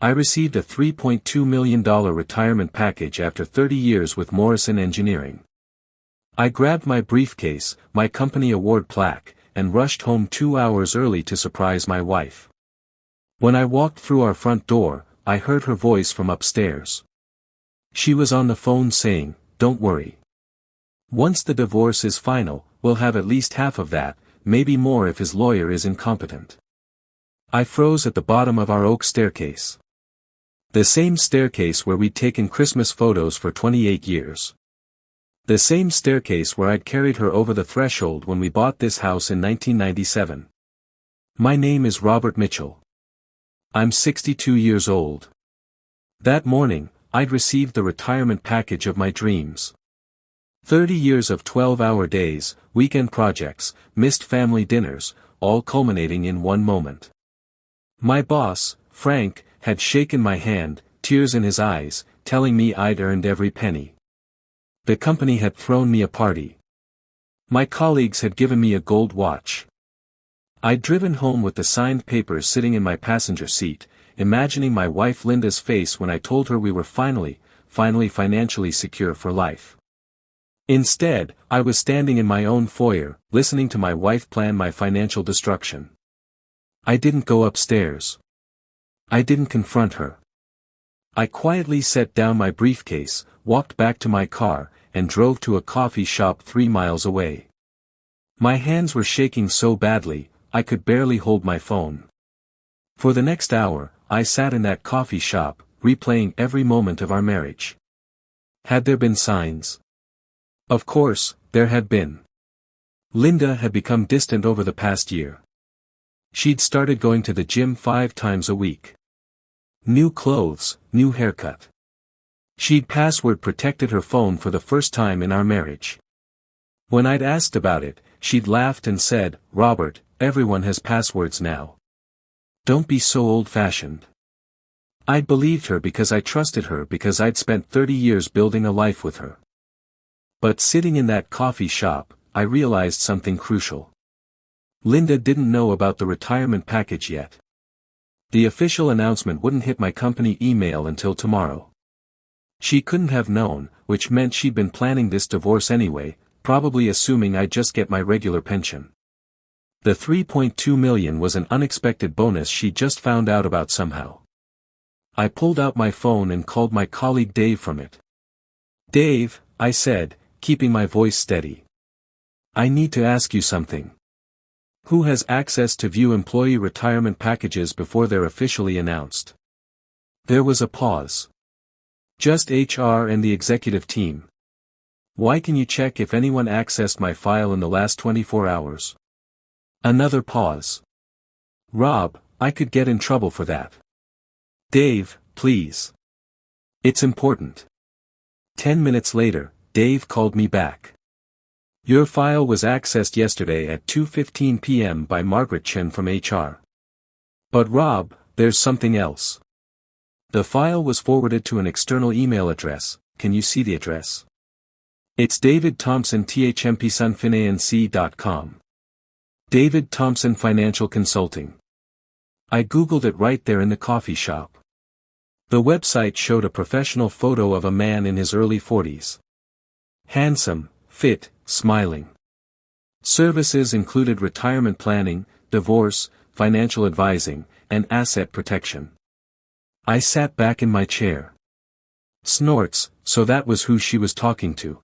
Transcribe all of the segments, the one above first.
I received a $3.2 million retirement package after 30 years with Morrison Engineering. I grabbed my briefcase, my company award plaque, and rushed home 2 hours early to surprise my wife. When I walked through our front door, I heard her voice from upstairs. She was on the phone saying, "Don't worry. Once the divorce is final, we'll have at least half of that, maybe more if his lawyer is incompetent." I froze at the bottom of our oak staircase. The same staircase where we'd taken Christmas photos for 28 years. The same staircase where I'd carried her over the threshold when we bought this house in 1997. My name is Robert Mitchell. I'm 62 years old. That morning, I'd received the retirement package of my dreams. 30 years of 12-hour days, weekend projects, missed family dinners, all culminating in one moment. My boss, Frank, had shaken my hand, tears in his eyes, telling me I'd earned every penny. The company had thrown me a party. My colleagues had given me a gold watch. I'd driven home with the signed papers sitting in my passenger seat, imagining my wife Linda's face when I told her we were finally financially secure for life. Instead, I was standing in my own foyer, listening to my wife plan my financial destruction. I didn't go upstairs. I didn't confront her. I quietly set down my briefcase, walked back to my car, and drove to a coffee shop 3 miles away. My hands were shaking so badly, I could barely hold my phone. For the next hour, I sat in that coffee shop, replaying every moment of our marriage. Had there been signs? Of course, there had been. Linda had become distant over the past year. She'd started going to the gym 5 times a week. New clothes, new haircut. She'd password protected her phone for the first time in our marriage. When I'd asked about it, she'd laughed and said, "Robert, everyone has passwords now. Don't be so old-fashioned." I'd believed her because I trusted her because I'd spent 30 years building a life with her. But sitting in that coffee shop, I realized something crucial. Linda didn't know about the retirement package yet. The official announcement wouldn't hit my company email until tomorrow. She couldn't have known, which meant she'd been planning this divorce anyway, probably assuming I'd just get my regular pension. The $3.2 million was an unexpected bonus she'd just found out about somehow. I pulled out my phone and called my colleague Dave from it. "Dave," I said, keeping my voice steady. "I need to ask you something. Who has access to view employee retirement packages before they're officially announced?" There was a pause. "Just HR and the executive team." "Why can you check if anyone accessed my file in the last 24 hours? Another pause. "Rob, I could get in trouble for that." "Dave, please. It's important." 10 minutes later, Dave called me back. "Your file was accessed yesterday at 2:15 p.m. by Margaret Chen from HR. But Rob, there's something else. The file was forwarded to an external email address. Can you see the address? It's David Thompson thmpsunfinance.com. David Thompson Financial Consulting." I googled it right there in the coffee shop. The website showed a professional photo of a man in his early 40s. Handsome, fit, smiling. Services included retirement planning, divorce, financial advising, and asset protection. I sat back in my chair. Snorts, so that was who she was talking to.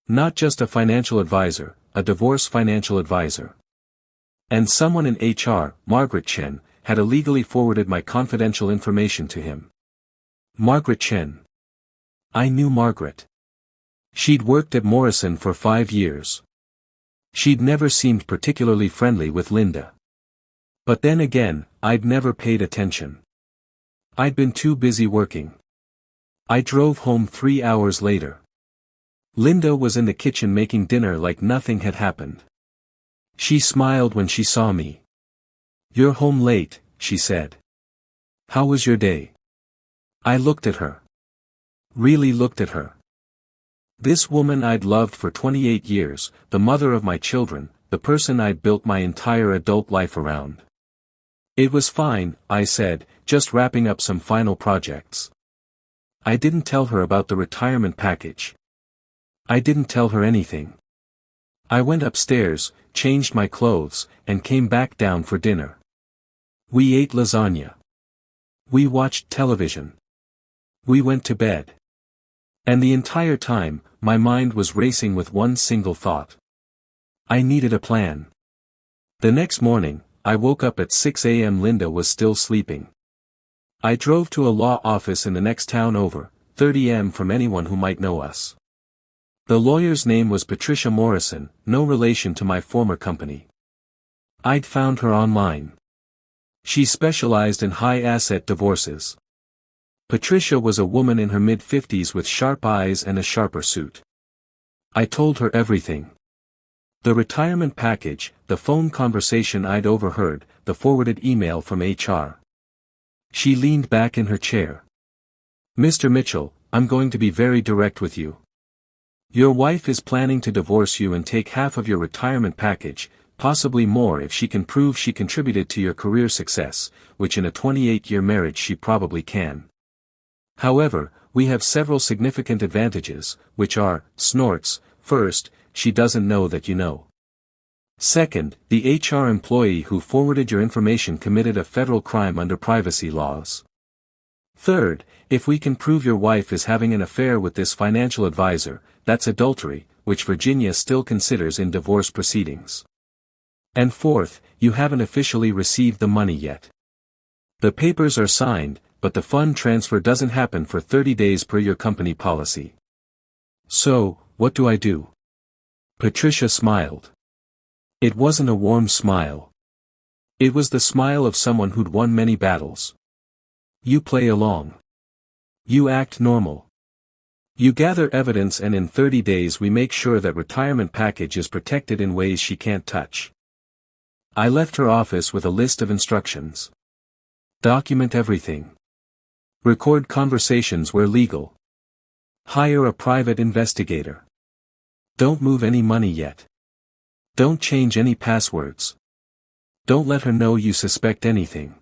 Not just a financial advisor, a divorce financial advisor. And someone in HR, Margaret Chen, had illegally forwarded my confidential information to him. Margaret Chen. I knew Margaret. She'd worked at Morrison for 5 years. She'd never seemed particularly friendly with Linda. But then again, I'd never paid attention. I'd been too busy working. I drove home 3 hours later. Linda was in the kitchen making dinner like nothing had happened. She smiled when she saw me. "You're home late," she said. "How was your day?" I looked at her. Really looked at her. This woman I'd loved for 28 years, the mother of my children, the person I'd built my entire adult life around. It was fine, I said, just wrapping up some final projects. I didn't tell her about the retirement package. I didn't tell her anything. I went upstairs, changed my clothes, and came back down for dinner. We ate lasagna. We watched television. We went to bed. And the entire time, my mind was racing with one single thought. I needed a plan. The next morning, I woke up at 6 a.m. Linda was still sleeping. I drove to a law office in the next town over, 30 m from anyone who might know us. The lawyer's name was Patricia Morrison, no relation to my former company. I'd found her online. She specialized in high-asset divorces. Patricia was a woman in her mid-50s with sharp eyes and a sharper suit. I told her everything. The retirement package, the phone conversation I'd overheard, the forwarded email from HR. She leaned back in her chair. Mr. Mitchell, I'm going to be very direct with you. Your wife is planning to divorce you and take half of your retirement package, possibly more if she can prove she contributed to your career success, which in a 28-year marriage she probably can. However, we have several significant advantages, which are, snorts, first, she doesn't know that you know. Second, the HR employee who forwarded your information committed a federal crime under privacy laws. Third, if we can prove your wife is having an affair with this financial advisor, that's adultery, which Virginia still considers in divorce proceedings. And fourth, you haven't officially received the money yet. The papers are signed, but the fund transfer doesn't happen for 30 days per your company policy. So, what do I do? Patricia smiled. It wasn't a warm smile. It was the smile of someone who'd won many battles. You play along. You act normal. You gather evidence, and in 30 days we make sure that retirement package is protected in ways she can't touch. I left her office with a list of instructions. Document everything. Record conversations where legal. Hire a private investigator. Don't move any money yet. Don't change any passwords. Don't let her know you suspect anything.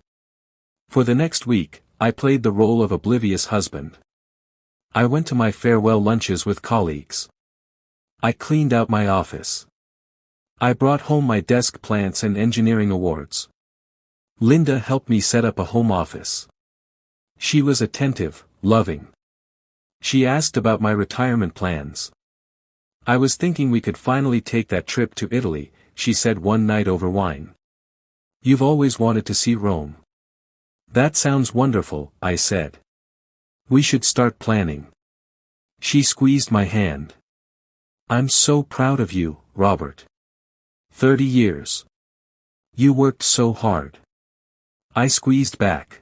For the next week, I played the role of oblivious husband. I went to my farewell lunches with colleagues. I cleaned out my office. I brought home my desk plants and engineering awards. Linda helped me set up a home office. She was attentive, loving. She asked about my retirement plans. I was thinking we could finally take that trip to Italy, she said one night over wine. You've always wanted to see Rome. That sounds wonderful, I said. We should start planning. She squeezed my hand. I'm so proud of you, Robert. 30 years. You worked so hard. I squeezed back.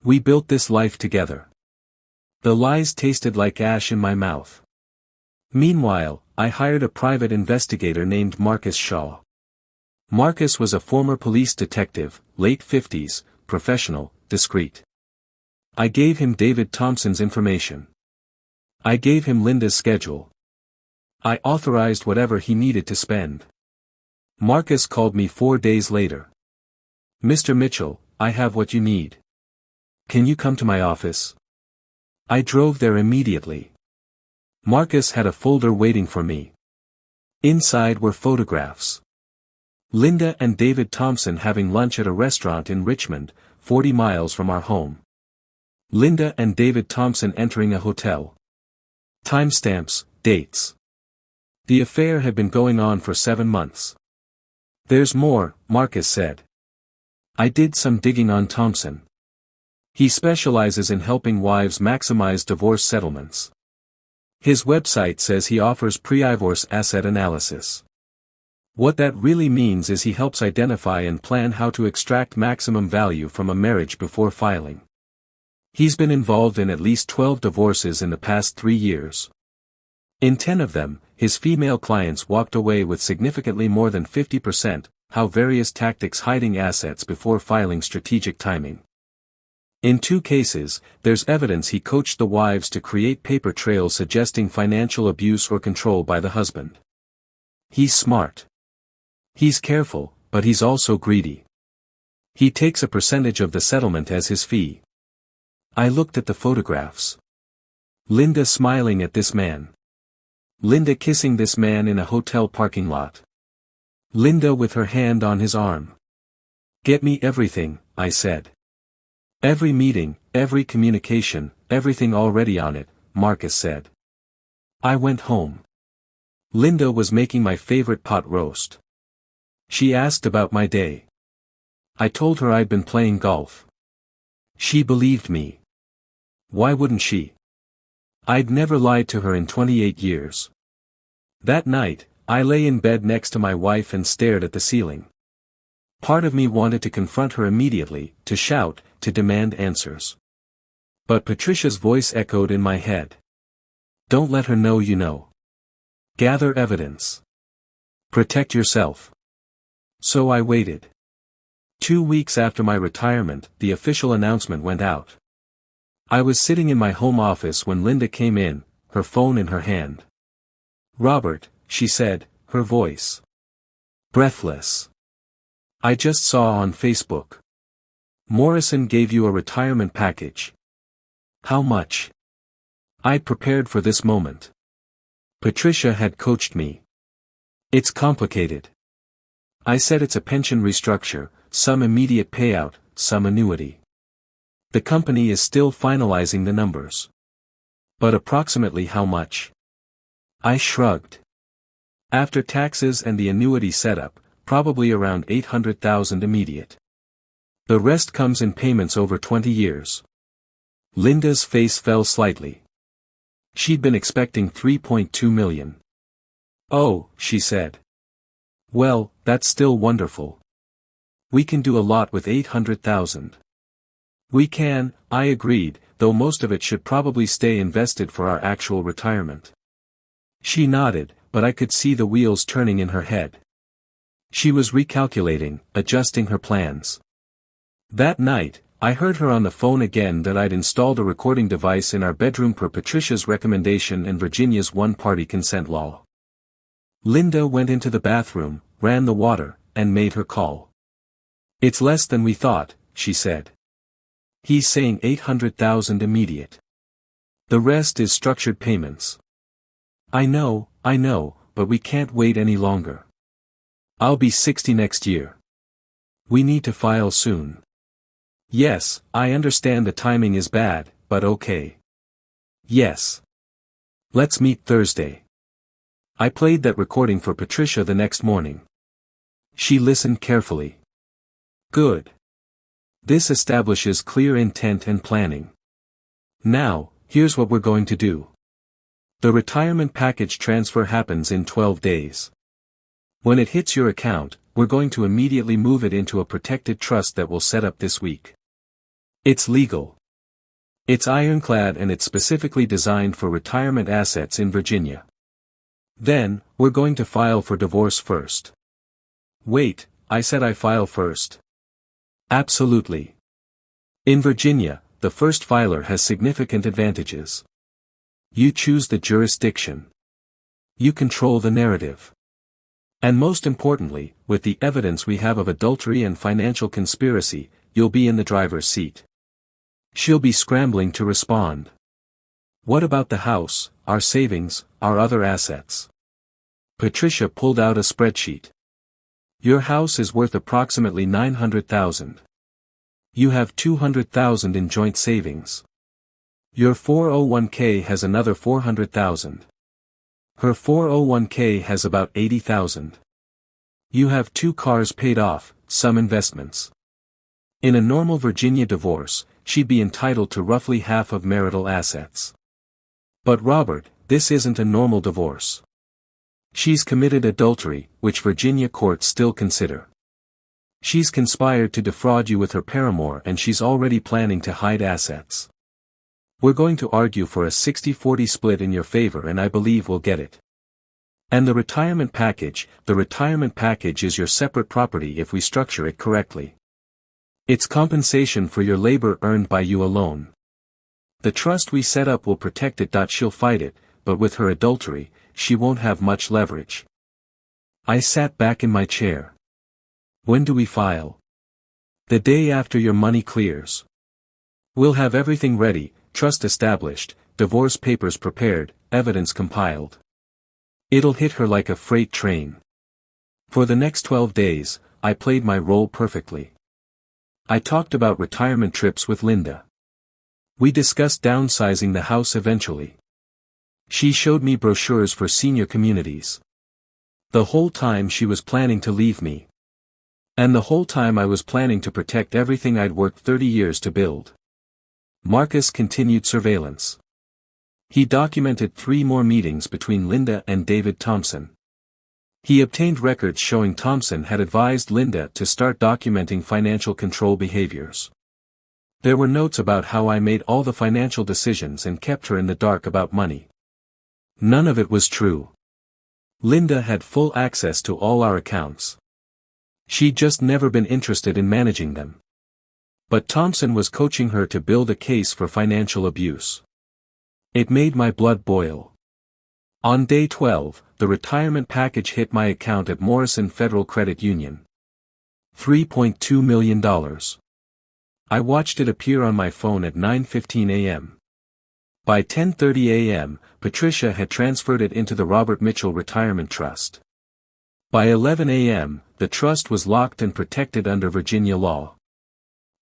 We built this life together. The lies tasted like ash in my mouth. Meanwhile, I hired a private investigator named Marcus Shaw. Marcus was a former police detective, late 50s, professional, discreet. I gave him David Thompson's information. I gave him Linda's schedule. I authorized whatever he needed to spend. Marcus called me 4 days later. Mr. Mitchell, I have what you need. Can you come to my office? I drove there immediately. Marcus had a folder waiting for me. Inside were photographs. Linda and David Thompson having lunch at a restaurant in Richmond, 40 miles from our home. Linda and David Thompson entering a hotel. Timestamps, dates. The affair had been going on for 7 months. There's more, Marcus said. I did some digging on Thompson. He specializes in helping wives maximize divorce settlements. His website says he offers pre-divorce asset analysis. What that really means is he helps identify and plan how to extract maximum value from a marriage before filing. He's been involved in at least 12 divorces in the past 3 years. In 10 of them, his female clients walked away with significantly more than 50%, how various tactics hiding assets before filing strategic timing. In 2 cases, there's evidence he coached the wives to create paper trails suggesting financial abuse or control by the husband. He's smart. He's careful, but he's also greedy. He takes a percentage of the settlement as his fee. I looked at the photographs. Linda smiling at this man. Linda kissing this man in a hotel parking lot. Linda with her hand on his arm. Get me everything, I said. Every meeting, every communication, everything already on it, Marcus said. I went home. Linda was making my favorite pot roast. She asked about my day. I told her I'd been playing golf. She believed me. Why wouldn't she? I'd never lied to her in 28 years. That night, I lay in bed next to my wife and stared at the ceiling. Part of me wanted to confront her immediately, to shout, to demand answers. But Patricia's voice echoed in my head. Don't let her know you know. Gather evidence. Protect yourself. So I waited. 2 weeks after my retirement, the official announcement went out. I was sitting in my home office when Linda came in, her phone in her hand. Robert, she said, her voice breathless. I just saw on Facebook. Morrison gave you a retirement package. How much? I'd prepared for this moment. Patricia had coached me. It's complicated. I said it's a pension restructure, some immediate payout, some annuity. The company is still finalizing the numbers. But approximately how much? I shrugged. After taxes and the annuity setup, probably around $800,000 immediate. The rest comes in payments over 20 years. Linda's face fell slightly. She'd been expecting $3.2 million. Oh, she said. Well, that's still wonderful. We can do a lot with $800,000. We can, I agreed, though most of it should probably stay invested for our actual retirement. She nodded, but I could see the wheels turning in her head. She was recalculating, adjusting her plans. That night, I heard her on the phone again that I'd installed a recording device in our bedroom per Patricia's recommendation and Virginia's one-party consent law. Linda went into the bathroom, ran the water, and made her call. It's less than we thought, she said. He's saying $800,000 immediate. The rest is structured payments. I know, but we can't wait any longer. I'll be 60 next year. We need to file soon. Yes, I understand the timing is bad, but okay. Yes. Let's meet Thursday. I played that recording for Patricia the next morning. She listened carefully. Good. This establishes clear intent and planning. Now, here's what we're going to do. The retirement package transfer happens in 12 days. When it hits your account, we're going to immediately move it into a protected trust that we'll set up this week. It's legal. It's ironclad and it's specifically designed for retirement assets in Virginia. Then, we're going to file for divorce first. Wait, I said I file first. Absolutely. In Virginia, the first filer has significant advantages. You choose the jurisdiction. You control the narrative. And most importantly, with the evidence we have of adultery and financial conspiracy, you'll be in the driver's seat. She'll be scrambling to respond. What about the house, our savings, our other assets? Patricia pulled out a spreadsheet. Your house is worth approximately $900,000. You have $200,000 in joint savings. Your 401k has another $400,000. Her 401k has about $80,000. You have 2 cars paid off, some investments. In a normal Virginia divorce, she'd be entitled to roughly half of marital assets. But Robert, this isn't a normal divorce. She's committed adultery, which Virginia courts still consider. She's conspired to defraud you with her paramour and she's already planning to hide assets. We're going to argue for a 60-40 split in your favor and I believe we'll get it. And the retirement package is your separate property if we structure it correctly. It's compensation for your labor earned by you alone. The trust we set up will protect it. She'll fight it, but with her adultery, she won't have much leverage. I sat back in my chair. When do we file? The day after your money clears. We'll have everything ready, trust established, divorce papers prepared, evidence compiled. It'll hit her like a freight train. For the next 12 days, I played my role perfectly. I talked about retirement trips with Linda. We discussed downsizing the house eventually. She showed me brochures for senior communities. The whole time she was planning to leave me. And the whole time I was planning to protect everything I'd worked 30 years to build. Marcus continued surveillance. He documented 3 more meetings between Linda and David Thompson. He obtained records showing Thompson had advised Linda to start documenting financial control behaviors. There were notes about how I made all the financial decisions and kept her in the dark about money. None of it was true. Linda had full access to all our accounts. She'd just never been interested in managing them. But Thompson was coaching her to build a case for financial abuse. It made my blood boil. On day 12, the retirement package hit my account at Morrison Federal Credit Union. $3.2 million. I watched it appear on my phone at 9:15 a.m. By 10:30 a.m., Patricia had transferred it into the Robert Mitchell Retirement Trust. By 11 a.m., the trust was locked and protected under Virginia law.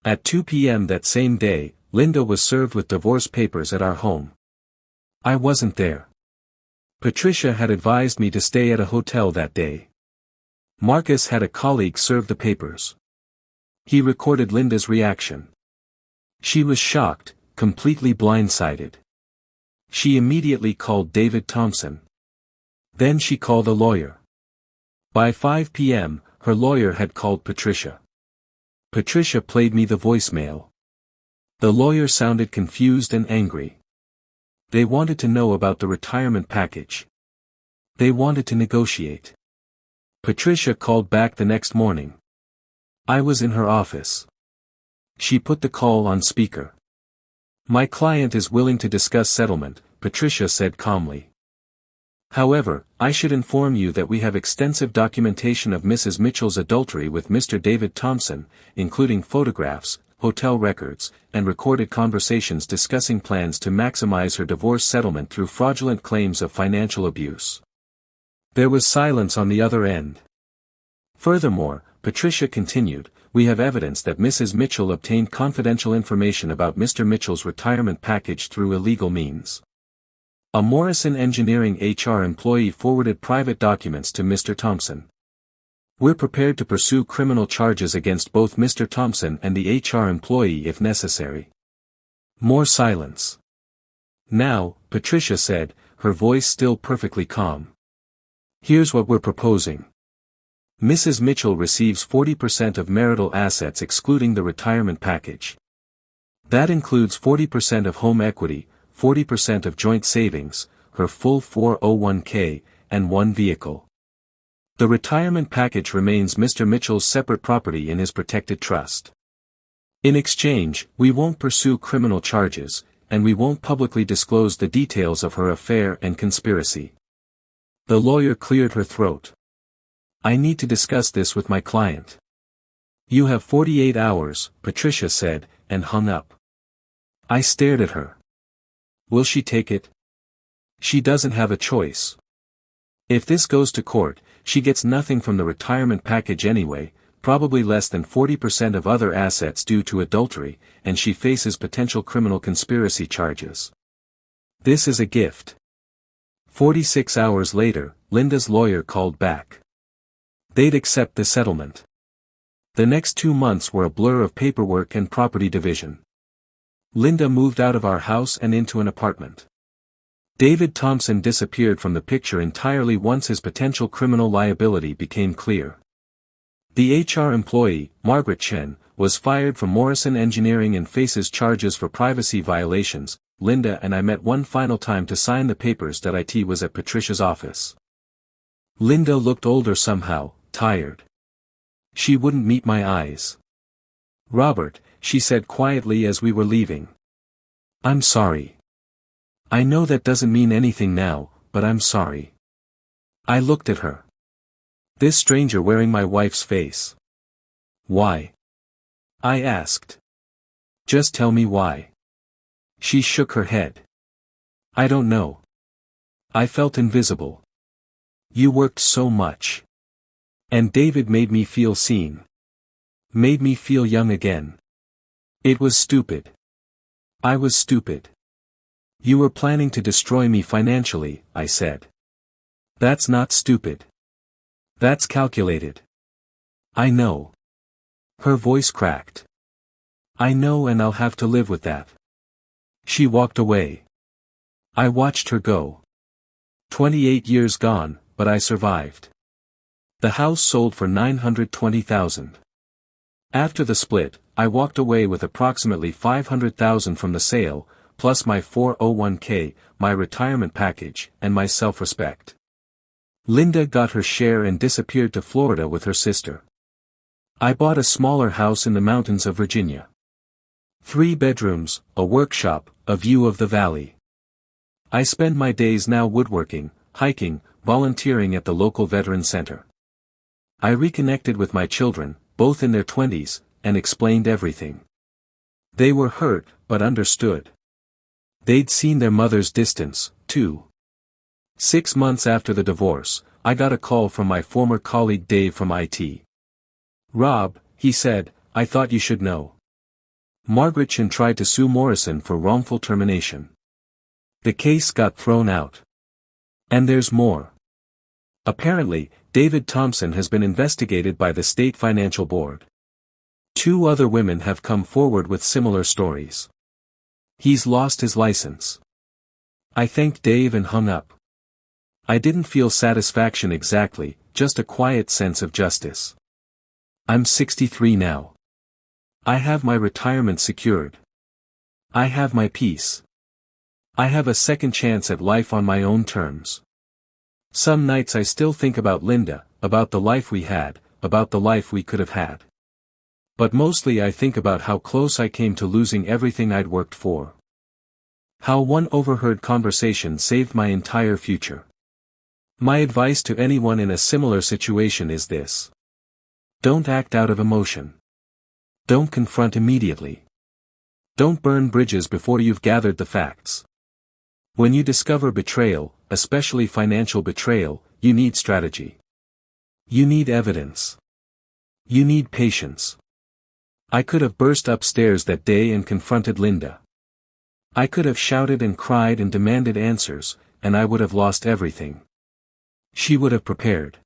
At 2 p.m. that same day, Linda was served with divorce papers at our home. I wasn't there. Patricia had advised me to stay at a hotel that day. Marcus had a colleague serve the papers. He recorded Linda's reaction. She was shocked, completely blindsided. She immediately called David Thompson. Then she called a lawyer. By 5 p.m., her lawyer had called Patricia. Patricia played me the voicemail. The lawyer sounded confused and angry. They wanted to know about the retirement package. They wanted to negotiate. Patricia called back the next morning. I was in her office. She put the call on speaker. My client is willing to discuss settlement, Patricia said calmly. However, I should inform you that we have extensive documentation of Mrs. Mitchell's adultery with Mr. David Thompson, including photographs, hotel records, and recorded conversations discussing plans to maximize her divorce settlement through fraudulent claims of financial abuse. There was silence on the other end. Furthermore, Patricia continued, we have evidence that Mrs. Mitchell obtained confidential information about Mr. Mitchell's retirement package through illegal means. A Morrison Engineering HR employee forwarded private documents to Mr. Thompson. We're prepared to pursue criminal charges against both Mr. Thompson and the HR employee if necessary. More silence. Now, Patricia said, her voice still perfectly calm. Here's what we're proposing. Mrs. Mitchell receives 40% of marital assets excluding the retirement package. That includes 40% of home equity, 40% of joint savings, her full 401k, and 1 vehicle. The retirement package remains Mr. Mitchell's separate property in his protected trust. In exchange, we won't pursue criminal charges, and we won't publicly disclose the details of her affair and conspiracy. The lawyer cleared her throat. I need to discuss this with my client. You have 48 hours, Patricia said, and hung up. I stared at her. Will she take it? She doesn't have a choice. If this goes to court, she gets nothing from the retirement package anyway, probably less than 40% of other assets due to adultery, and she faces potential criminal conspiracy charges. This is a gift. 46 hours later, Linda's lawyer called back. They'd accept the settlement. The next 2 months were a blur of paperwork and property division. Linda moved out of our house and into an apartment. David Thompson disappeared from the picture entirely once his potential criminal liability became clear. The HR employee, Margaret Chen, was fired from Morrison Engineering and faces charges for privacy violations. Linda and I met one final time to sign the papers. It was at Patricia's office. Linda looked older somehow, tired. She wouldn't meet my eyes. Robert, she said quietly as we were leaving. I'm sorry. I know that doesn't mean anything now, but I'm sorry. I looked at her. This stranger wearing my wife's face. Why? I asked. Just tell me why. She shook her head. I don't know. I felt invisible. You worked so much. And David made me feel seen. Made me feel young again. It was stupid. I was stupid. You were planning to destroy me financially, I said. That's not stupid. That's calculated. I know. Her voice cracked. I know, and I'll have to live with that. She walked away. I watched her go. 28 years gone, but I survived. The house sold for $920,000. After the split, I walked away with approximately $500,000 from the sale, plus my 401k, my retirement package, and my self-respect. Linda got her share and disappeared to Florida with her sister. I bought a smaller house in the mountains of Virginia. 3 bedrooms, a workshop, a view of the valley. I spend my days now woodworking, hiking, volunteering at the local veteran center. I reconnected with my children, both in their 20s, and explained everything. They were hurt, but understood. They'd seen their mother's distance, too. 6 months after the divorce, I got a call from my former colleague Dave from IT. Rob, he said, I thought you should know. Margaret Chin tried to sue Morrison for wrongful termination. The case got thrown out. And there's more. Apparently, David Thompson has been investigated by the State Financial Board. 2 other women have come forward with similar stories. He's lost his license. I thanked Dave and hung up. I didn't feel satisfaction exactly, just a quiet sense of justice. I'm 63 now. I have my retirement secured. I have my peace. I have a second chance at life on my own terms. Some nights I still think about Linda, about the life we had, about the life we could have had. But mostly I think about how close I came to losing everything I'd worked for. How one overheard conversation saved my entire future. My advice to anyone in a similar situation is this. Don't act out of emotion. Don't confront immediately. Don't burn bridges before you've gathered the facts. When you discover betrayal, especially financial betrayal, you need strategy. You need evidence. You need patience. I could have burst upstairs that day and confronted Linda. I could have shouted and cried and demanded answers, and I would have lost everything. She would have prepared.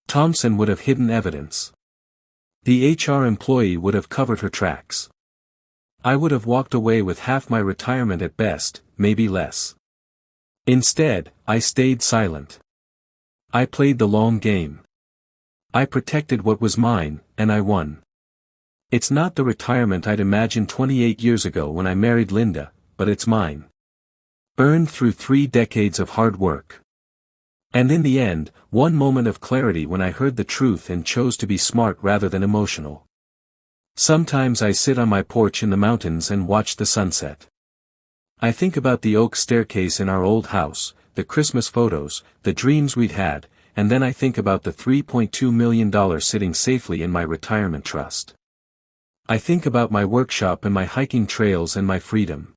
Thompson would have hidden evidence. The HR employee would have covered her tracks. I would have walked away with half my retirement at best, maybe less. Instead, I stayed silent. I played the long game. I protected what was mine, and I won. It's not the retirement I'd imagined 28 years ago when I married Linda, but it's mine. Earned through 3 decades of hard work. And in the end, one moment of clarity when I heard the truth and chose to be smart rather than emotional. Sometimes I sit on my porch in the mountains and watch the sunset. I think about the oak staircase in our old house, the Christmas photos, the dreams we'd had, and then I think about the $3.2 million sitting safely in my retirement trust. I think about my workshop and my hiking trails and my freedom.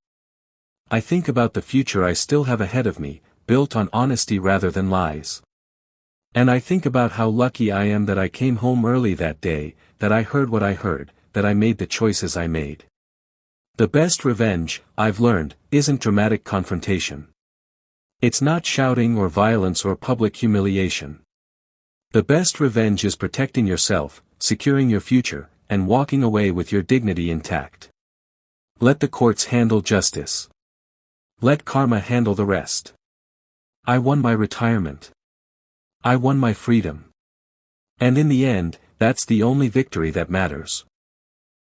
I think about the future I still have ahead of me, built on honesty rather than lies. And I think about how lucky I am that I came home early that day, that I heard what I heard, that I made the choices I made. The best revenge, I've learned, isn't dramatic confrontation. It's not shouting or violence or public humiliation. The best revenge is protecting yourself, securing your future, and walking away with your dignity intact. Let the courts handle justice. Let karma handle the rest. I won my retirement. I won my freedom. And in the end, that's the only victory that matters.